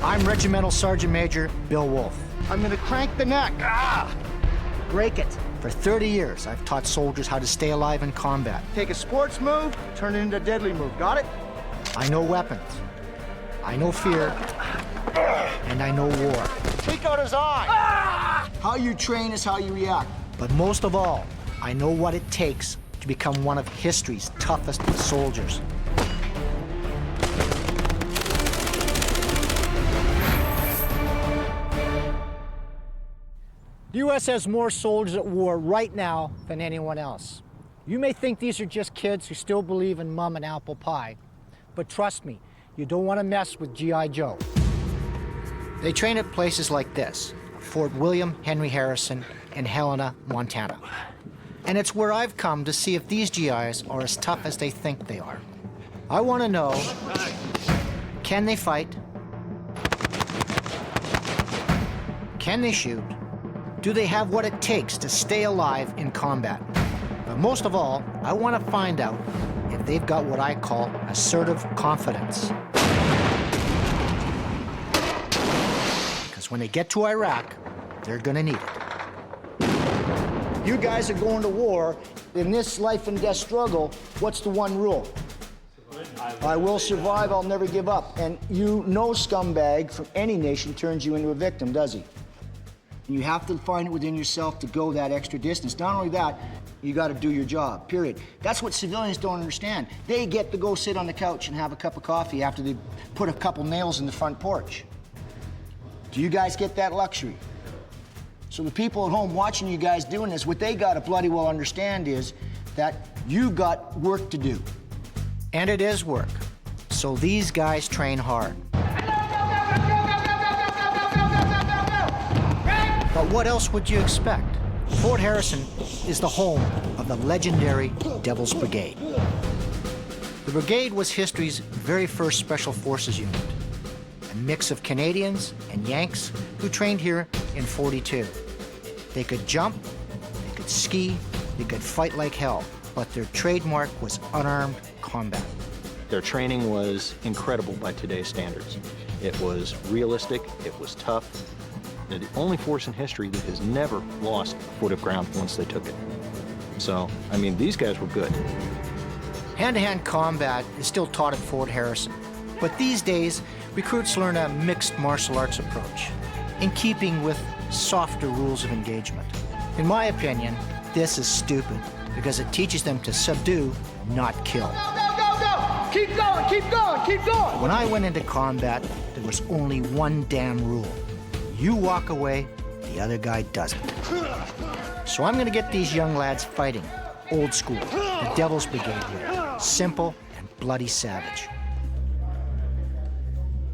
I'm Regimental Sergeant Major Bill Wolfe. I'm gonna crank the neck. Break it. For 30 years, I've taught soldiers how to stay alive in combat. Take a sports move, turn it into a deadly move. Got it? I know weapons. I know fear. And I know war. Take out his eye. How you train is how you react. But most of all, I know what it takes to become one of history's toughest soldiers. The U.S. has more soldiers at war right now than anyone else. You may think these are just kids who still believe in mum and apple pie, but trust me, you don't want to mess with G.I. Joe. They train at places like this, Fort William Henry Harrison in Helena, Montana. And it's where I've come to see if these GIs are as tough as they think they are. I want to know, can they fight? Can they shoot? Do they have what it takes to stay alive in combat? But most of all, I want to find out if they've got what I call assertive confidence. Because when they get to Iraq, they're gonna need it. You guys are going to war. In this life and death struggle, what's the one rule? I will survive, I'll never give up. And no scumbag from any nation turns you into a victim, does he? And you have to find it within yourself to go that extra distance. Not only that, you got to do your job, period. That's what civilians don't understand. They get to go sit on the couch and have a cup of coffee after they put a couple nails in the front porch. Do you guys get that luxury? So the people at home watching you guys doing this, what they got to bloody well understand is that you got work to do. And it is work. So these guys train hard. But what else would you expect? Fort Harrison is the home of the legendary Devil's Brigade. The Brigade was history's very first Special Forces unit, a mix of Canadians and Yanks who trained here in '42. They could jump, they could ski, they could fight like hell, but their trademark was unarmed combat. Their training was incredible by today's standards. It was realistic, it was tough. They're the only force in history that has never lost a foot of ground once they took it. So, I mean, these guys were good. Hand-to-hand combat is still taught at Fort Harrison, but these days, recruits learn a mixed martial arts approach, in keeping with softer rules of engagement. In my opinion, this is stupid, because it teaches them to subdue, not kill. Go! Keep going, keep going, keep going! When I went into combat, there was only one damn rule. You walk away, the other guy doesn't. So I'm gonna get these young lads fighting, old school, the Devil's Brigade here, simple and bloody savage.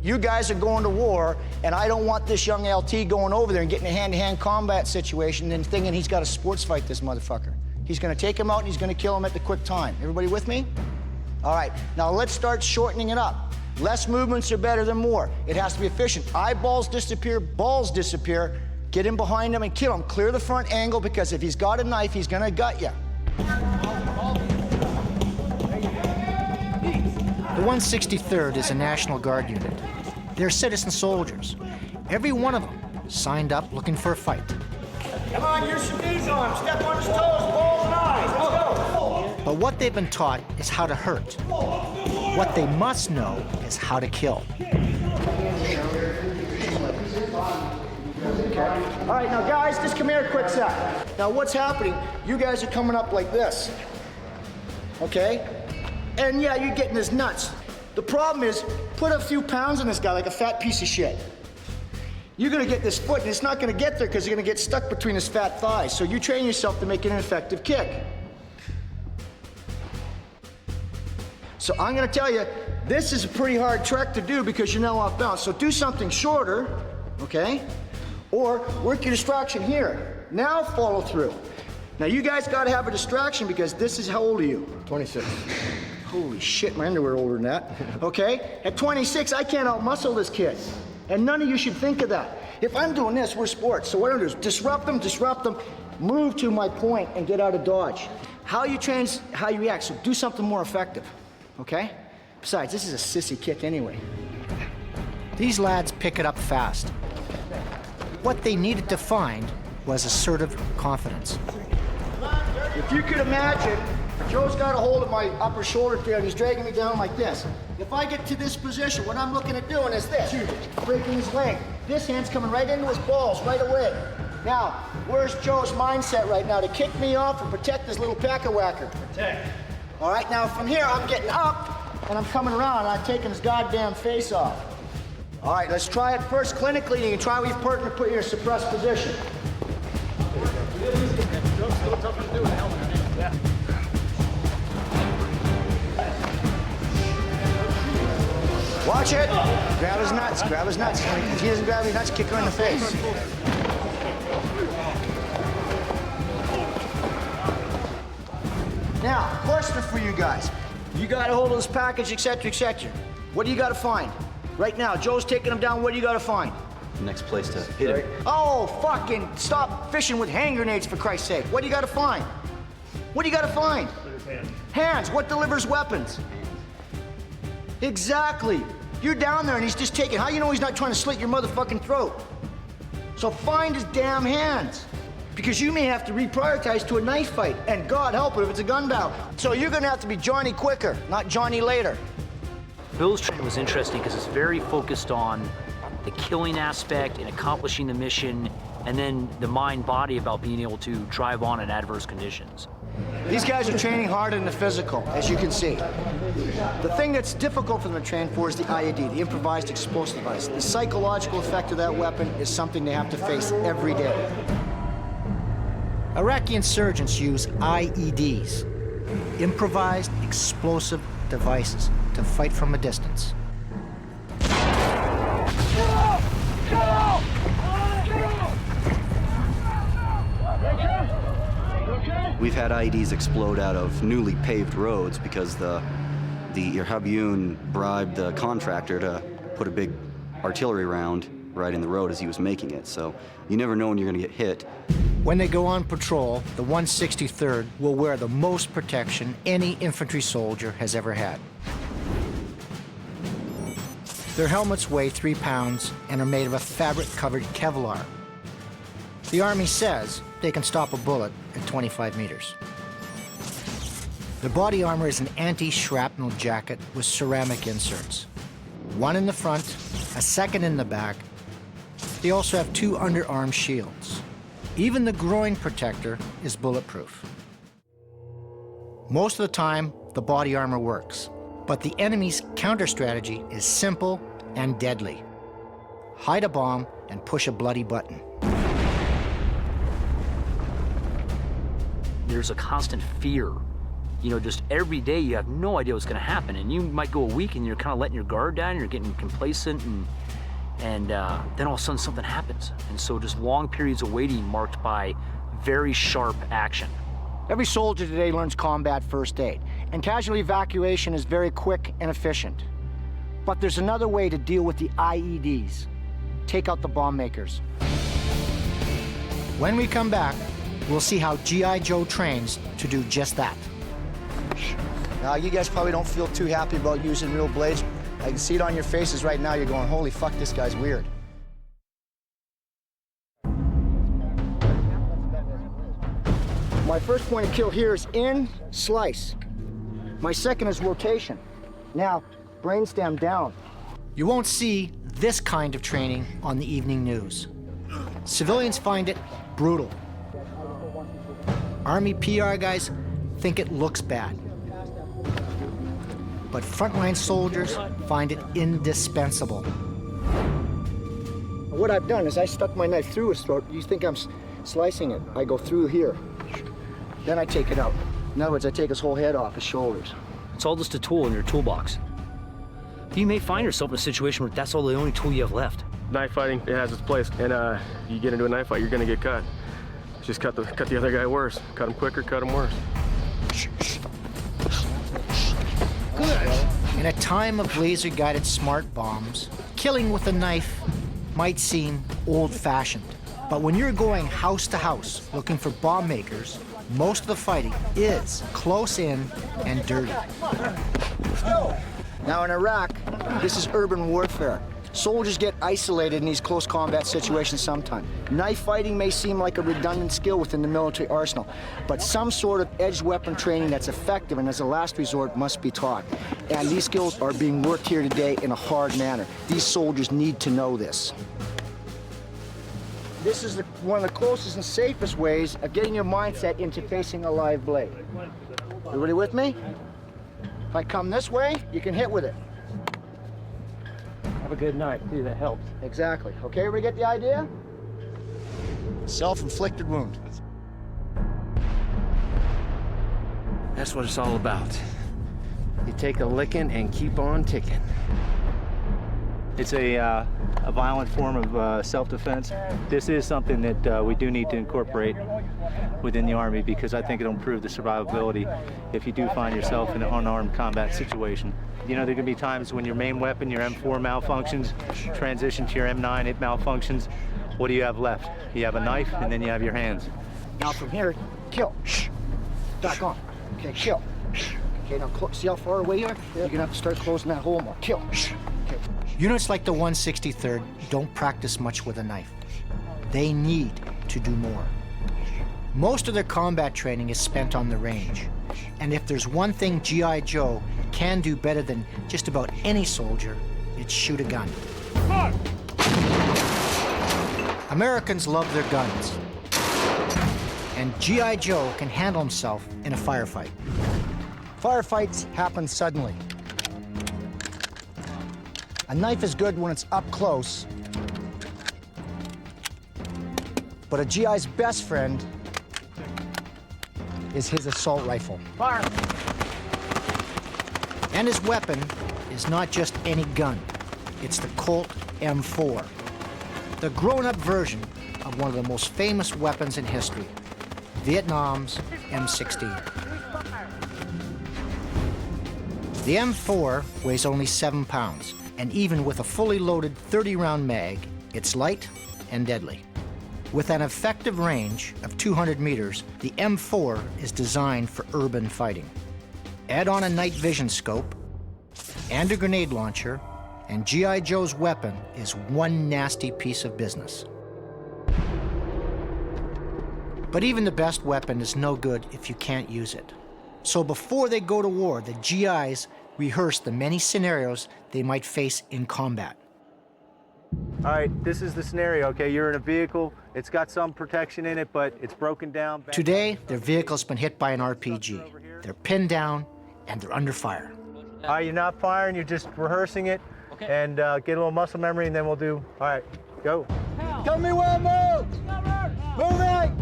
You guys are going to war, and I don't want this young LT going over there and getting a hand-to-hand combat situation and thinking he's got to sports fight this motherfucker. He's gonna take him out and he's gonna kill him at the quick time. Everybody with me? All right, now let's start shortening it up. Less movements are better than more. It has to be efficient. Eyeballs disappear, balls disappear. Get in behind him and kill him. Clear the front angle, because if he's got a knife, he's gonna gut you. The 163rd is a National Guard unit. They're citizen soldiers. Every one of them signed up looking for a fight. Come on, use your knees on him. Step on his toes, balls and eyes. Let's go. But what they've been taught is how to hurt. What they must know is how to kill. All right, now guys, just come here a quick sec. Now what's happening, you guys are coming up like this, okay? And yeah, you're getting his nuts. The problem is, put a few pounds on this guy like a fat piece of shit. You're gonna get this foot, and it's not gonna get there because you're gonna get stuck between his fat thighs. So you train yourself to make an effective kick. So I'm gonna tell you, this is a pretty hard trek to do because you're now off balance. So do something shorter, okay? Or work your distraction here. Now follow through. Now you guys gotta have a distraction because this is, how old are you? 26. Holy shit, my underwear older than that, okay? At 26, I can't out-muscle this kid. And none of you should think of that. If I'm doing this, we're sports. So what I'm gonna do is disrupt them, move to my point and get out of dodge. How you train is how you react, so do something more effective, okay? Besides, this is a sissy kick anyway. These lads pick it up fast. What they needed to find was assertive confidence. If you could imagine, Joe's got a hold of my upper shoulder there and he's dragging me down like this. If I get to this position, what I'm looking at doing is this, breaking his leg. This hand's coming right into his balls right away. Now, where's Joe's mindset right now? To kick me off or protect this little pack-a-whacker? Protect. All right, now from here, I'm getting up and I'm coming around and I'm taking his goddamn face off. All right, let's try it first clinically. You can try with your partner, put you in a suppressed position. Watch it. Grab his nuts. Grab his nuts. If he doesn't grab his nuts, kick her in the face. Now, question for you guys. You got a hold of this package, etc., etc. What do you got to find? Right now, Joe's taking him down. What do you got to find? The next place to hit him. Oh, fucking stop fishing with hand grenades, for Christ's sake. What do you got to find? What do you got to find? Hands. What delivers weapons? Exactly. You're down there and he's just taking. How you know he's not trying to slit your motherfucking throat? So find his damn hands. Because you may have to reprioritize to a knife fight. And God help it if it's a gun battle. So you're gonna have to be Johnny quicker, not Johnny later. Bill's training was interesting because it's very focused on the killing aspect and accomplishing the mission, and then the mind-body about being able to drive on in adverse conditions. These guys are training hard in the physical, as you can see. The thing that's difficult for them to train for is the IED, the improvised explosive device. The psychological effect of that weapon is something they have to face every day. Iraqi insurgents use IEDs, improvised explosive devices, to fight from a distance. We've had IEDs explode out of newly paved roads because the Irhabiyoun bribed the contractor to put a big artillery round right in the road as he was making it. So you never know when you're going to get hit. When they go on patrol, the 163rd will wear the most protection any infantry soldier has ever had. Their helmets weigh 3 pounds and are made of a fabric-covered Kevlar. The Army says they can stop a bullet at 25 meters. Their body armor is an anti-shrapnel jacket with ceramic inserts. One in the front, a second in the back. They also have 2 underarm shields. Even the groin protector is bulletproof. Most of the time, the body armor works, but the enemy's counter strategy is simple and deadly. Hide a bomb and push a bloody button. There's a constant fear. You know, just every day you have no idea what's gonna happen, and you might go a week and you're kind of letting your guard down, you're getting complacent, and then all of a sudden something happens. And so just long periods of waiting marked by very sharp action. Every soldier today learns combat first aid, and casualty evacuation is very quick and efficient. But there's another way to deal with the IEDs. Take out the bomb makers. When we come back, we'll see how G.I. Joe trains to do just that. Now, you guys probably don't feel too happy about using real blades. I can see it on your faces right now. You're going, holy fuck, this guy's weird. My first point of kill here is in, slice. My second is rotation. Now, brainstem down. You won't see this kind of training on the evening news. Civilians find it brutal. Army PR guys think it looks bad. But frontline soldiers find it indispensable. What I've done is I stuck my knife through his throat. You think I'm slicing it. I go through here. Then I take it out. In other words, I take his whole head off his shoulders. It's all just a tool in your toolbox. You may find yourself in a situation where that's all the only tool you have left. Knife fighting, it has its place, and you get into a knife fight, you're gonna get cut. Just cut the other guy worse. Cut him quicker, cut him worse. Good. In a time of laser-guided smart bombs, killing with a knife might seem old-fashioned. But when you're going house to house looking for bomb makers, most of the fighting is close in and dirty. Now in Iraq, this is urban warfare. Soldiers get isolated in these close combat situations sometimes. Knife fighting may seem like a redundant skill within the military arsenal, but some sort of edged weapon training that's effective and as a last resort must be taught. And these skills are being worked here today in a hard manner. These soldiers need to know this. This is one of the closest and safest ways of getting your mindset into facing a live blade. Everybody with me? If I come this way, you can hit with it. Have a good night, too. That helps. Exactly. Okay, everybody get the idea? Self-inflicted wound. That's what it's all about. You take a licking and keep on ticking. It's a violent form of self-defense. This is something that we do need to incorporate within the Army because I think it'll improve the survivability if you do find yourself in an unarmed combat situation. You know, there can be times when your main weapon, your M4 malfunctions, transition to your M9, it malfunctions. What do you have left? You have a knife and then you have your hands. Now from here, kill. Shh. Back on. Okay, kill. Okay, now see how far away you are? You're gonna have to start closing that hole more. Kill. Shh. Okay. Units like the 163rd don't practice much with a knife. They need to do more. Most of their combat training is spent on the range. And if there's one thing G.I. Joe can do better than just about any soldier, it's shoot a gun. Americans love their guns. And G.I. Joe can handle himself in a firefight. Firefights happen suddenly. A knife is good when it's up close, but a GI's best friend is his assault rifle. Fire! And his weapon is not just any gun. It's the Colt M4, the grown-up version of one of the most famous weapons in history, Vietnam's M16. The M4 weighs only 7 pounds, and even with a fully loaded 30-round mag, it's light and deadly. With an effective range of 200 meters, the M4 is designed for urban fighting. Add on a night vision scope and a grenade launcher, and G.I. Joe's weapon is one nasty piece of business. But even the best weapon is no good if you can't use it. So before they go to war, the GIs rehearse the many scenarios they might face in combat. All right, this is the scenario, okay? You're in a vehicle, it's got some protection in it, but it's broken down. Today, their vehicle's been hit by an RPG. They're pinned down, and they're under fire. All right, you're not firing, you're just rehearsing it, and get a little muscle memory, and then we'll do, all right, go. Tell me where to move! Moving!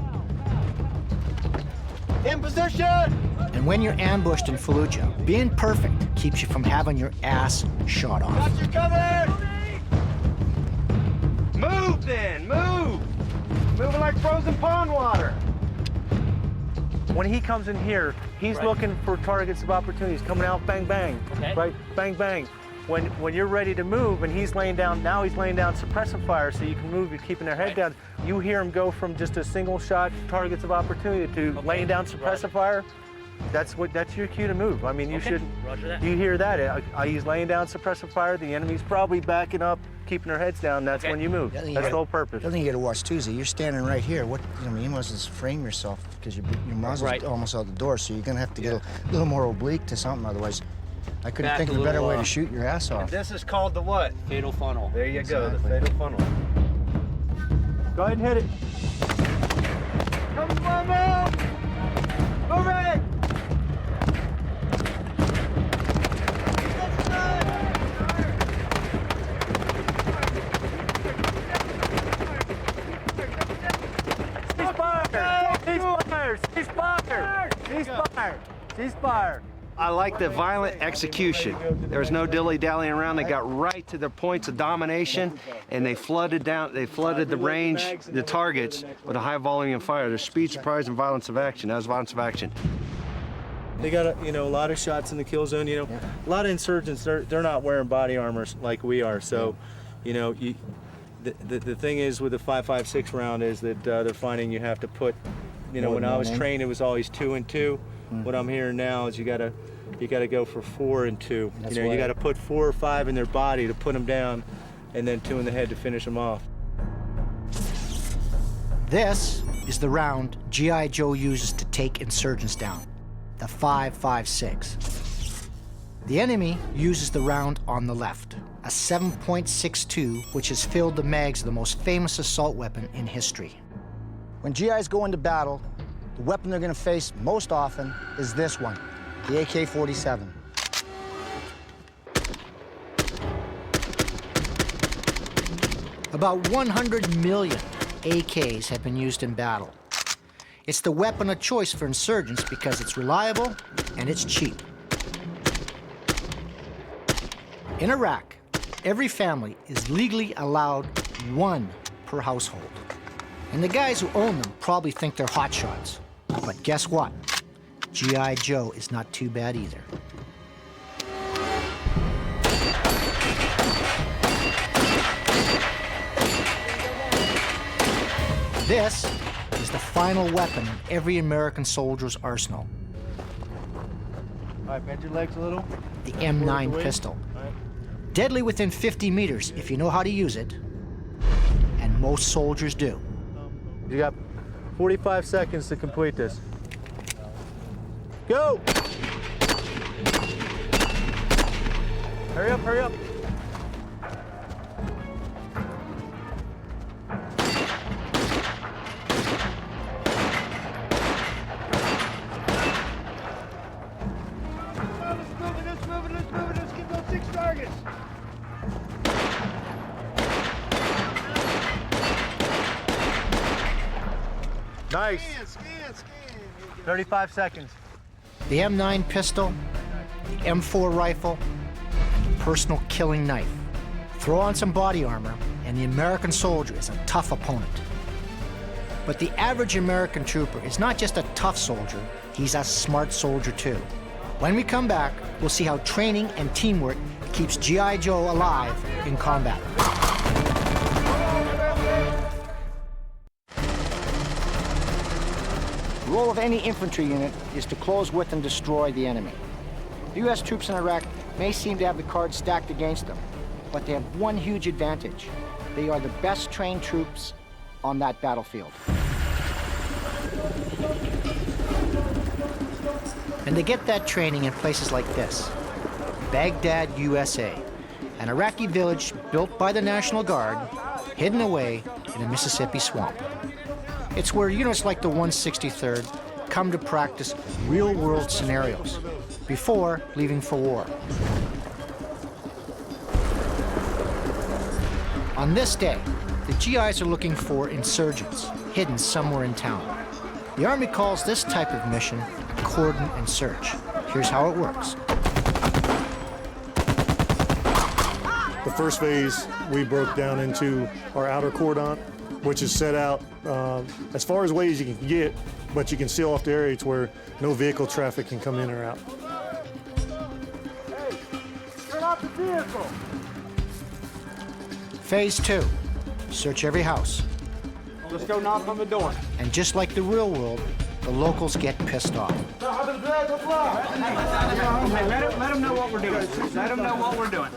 In position! And when you're ambushed in Fallujah, being perfect keeps you from having your ass shot off. Got you covered! Move then, move! Moving like frozen pond water. When he comes in here, he's looking for targets of opportunities, coming out, bang, bang, right, bang, bang. When you're ready to move and he's laying down, now he's laying down suppressive fire so you can move, you're keeping their head down. You hear him go from just a single shot targets of opportunity to laying down suppressive fire. That's your cue to move. I mean, you should, you hear that. He's laying down suppressive fire, the enemy's probably backing up, keeping their heads down, that's when you move. That's the whole purpose. The other thing you gotta watch too is that you're standing right here. You must frame yourself because your muzzle's almost out the door, so you're gonna have to get a little more oblique to something, otherwise I couldn't think of a better way to shoot your ass off. This is called the what? Fatal funnel. There you go, the fatal funnel. Go ahead and hit it. Come on, move! Moving! Ceasefire! I like the violent execution. There was no dilly-dallying around. They got right to their points of domination, and they flooded the range, the targets, with a high volume of fire. There's speed, surprise, and violence of action. That was violence of action. They got a lot of shots in the kill zone. A lot of insurgents. They're not wearing body armor like we are. So, the thing is with the 5.56 round is that they're finding you have to put. When I was trained, it was always 2 and 2. What I'm hearing now is you gotta go for 4 and 2. You got to put 4 or 5 in their body to put them down, and then 2 in the head to finish them off. This is the round G.I. Joe uses to take insurgents down, the 5.56. The enemy uses the round on the left, a 7.62, which has filled the mags of the most famous assault weapon in history. When GIs go into battle, the weapon they're going to face most often is this one, the AK-47. About 100 million AKs have been used in battle. It's the weapon of choice for insurgents because it's reliable and it's cheap. In Iraq, every family is legally allowed 1 per household. And the guys who own them probably think they're hotshots. But guess what? G.I. Joe is not too bad either. This is the final weapon in every American soldier's arsenal. All right, bend your legs a little. The M9 pistol. Deadly within 50 meters if you know how to use it, and most soldiers do. You got 45 seconds to complete this. Go! Hurry up, hurry up. Let's get those 6 targets. Nice. 35 seconds. The M9 pistol, the M4 rifle, and the personal killing knife. Throw on some body armor, and the American soldier is a tough opponent. But the average American trooper is not just a tough soldier, he's a smart soldier too. When we come back, we'll see how training and teamwork keeps G.I. Joe alive in combat. The role of any infantry unit is to close with and destroy the enemy. The U.S. troops in Iraq may seem to have the cards stacked against them, but they have one huge advantage. They are the best trained troops on that battlefield. And they get that training in places like this, Baghdad, USA, an Iraqi village built by the National Guard, hidden away in a Mississippi swamp. It's where units like the 163rd come to practice real-world scenarios before leaving for war. On this day, the GIs are looking for insurgents hidden somewhere in town. The Army calls this type of mission cordon and search. Here's how it works. The first phase, we broke down into our outer cordon, which is set out as far as ways you can get, but you can seal off the area to where no vehicle traffic can come in or out. Hey, turn off the vehicle. Phase 2, search every house. Let's go knock on the door. And just like the real world, the locals get pissed off. Let them know what we're doing. Let them know what we're doing.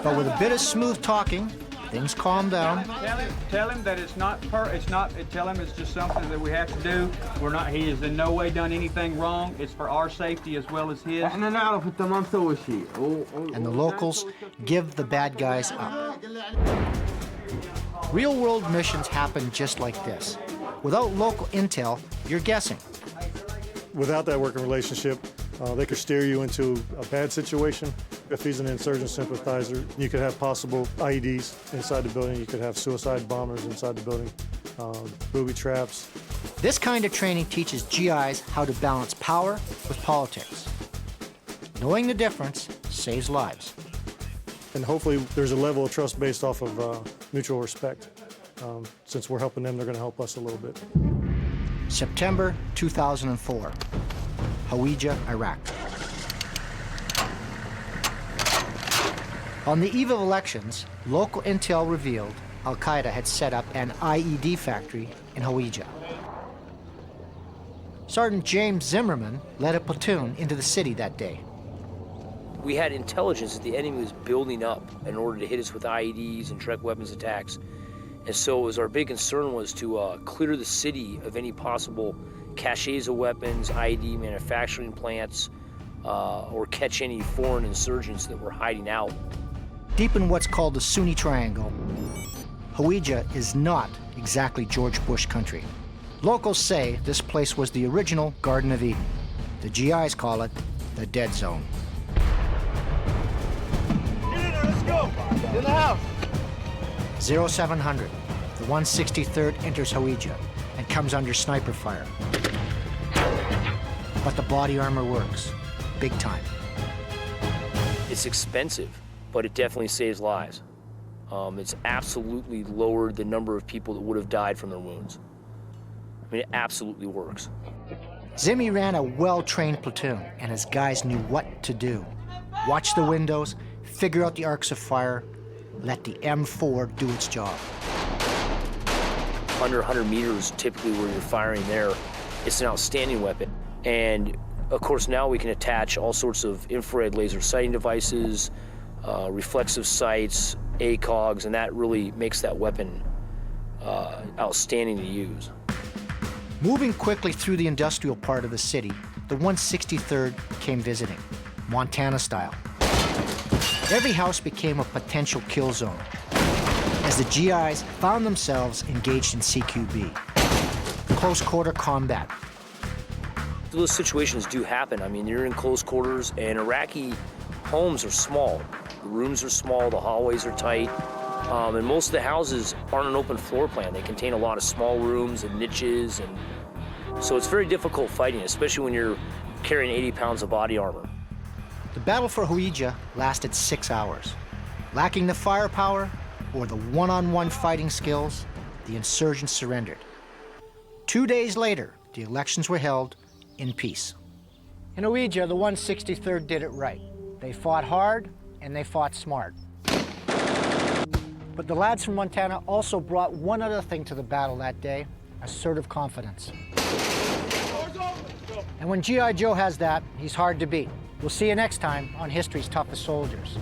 But with a bit of smooth talking, things calm down. Tell him that tell him it's just something that we have to do. He has in no way done anything wrong. It's for our safety as well as his. And the locals give the bad guys up. Real-world missions happen just like this. Without local intel, you're guessing. Without that working relationship, they could steer you into a bad situation. If he's an insurgent sympathizer, you could have possible IEDs inside the building. You could have suicide bombers inside the building, booby traps. This kind of training teaches GIs how to balance power with politics. Knowing the difference saves lives. And hopefully there's a level of trust based off of mutual respect. Since we're helping them, they're going to help us a little bit. September 2004, Hawija, Iraq. On the eve of elections, local intel revealed Al-Qaeda had set up an IED factory in Hawija. Sergeant James Zimmerman led a platoon into the city that day. We had intelligence that the enemy was building up in order to hit us with IEDs and direct weapons attacks. And so it was our big concern was to clear the city of any possible caches of weapons, IED manufacturing plants, or catch any foreign insurgents that were hiding out. Deep in what's called the Sunni Triangle, Hawija is not exactly George Bush country. Locals say this place was the original Garden of Eden. The GIs call it the dead zone. Get in there, let's go. In the house. 0700, the 163rd enters Hawija and comes under sniper fire. But the body armor works, big time. It's expensive, but it definitely saves lives. It's absolutely lowered the number of people that would have died from their wounds. I mean, it absolutely works. Zimmy ran a well-trained platoon, and his guys knew what to do. Watch the windows, figure out the arcs of fire, let the M4 do its job. Under 100 meters, typically where you're firing there, it's an outstanding weapon. And of course, now we can attach all sorts of infrared laser sighting devices, reflexive sights, ACOGs, and that really makes that weapon outstanding to use. Moving quickly through the industrial part of the city, the 163rd came visiting, Montana style. Every house became a potential kill zone as the GIs found themselves engaged in CQB, close quarter combat. Those situations do happen. I mean, you're in close quarters, and Iraqi homes are small. The rooms are small, the hallways are tight, and most of the houses aren't an open floor plan. They contain a lot of small rooms and niches, and so it's very difficult fighting, especially when you're carrying 80 pounds of body armor. The battle for Hawija lasted 6 hours. Lacking the firepower or the one-on-one fighting skills, the insurgents surrendered. 2 days later, the elections were held in peace. In Hawija, the 163rd did it right. They fought hard and they fought smart. But the lads from Montana also brought one other thing to the battle that day: assertive confidence. And when G.I. Joe has that, he's hard to beat. We'll see you next time on History's Toughest Soldiers.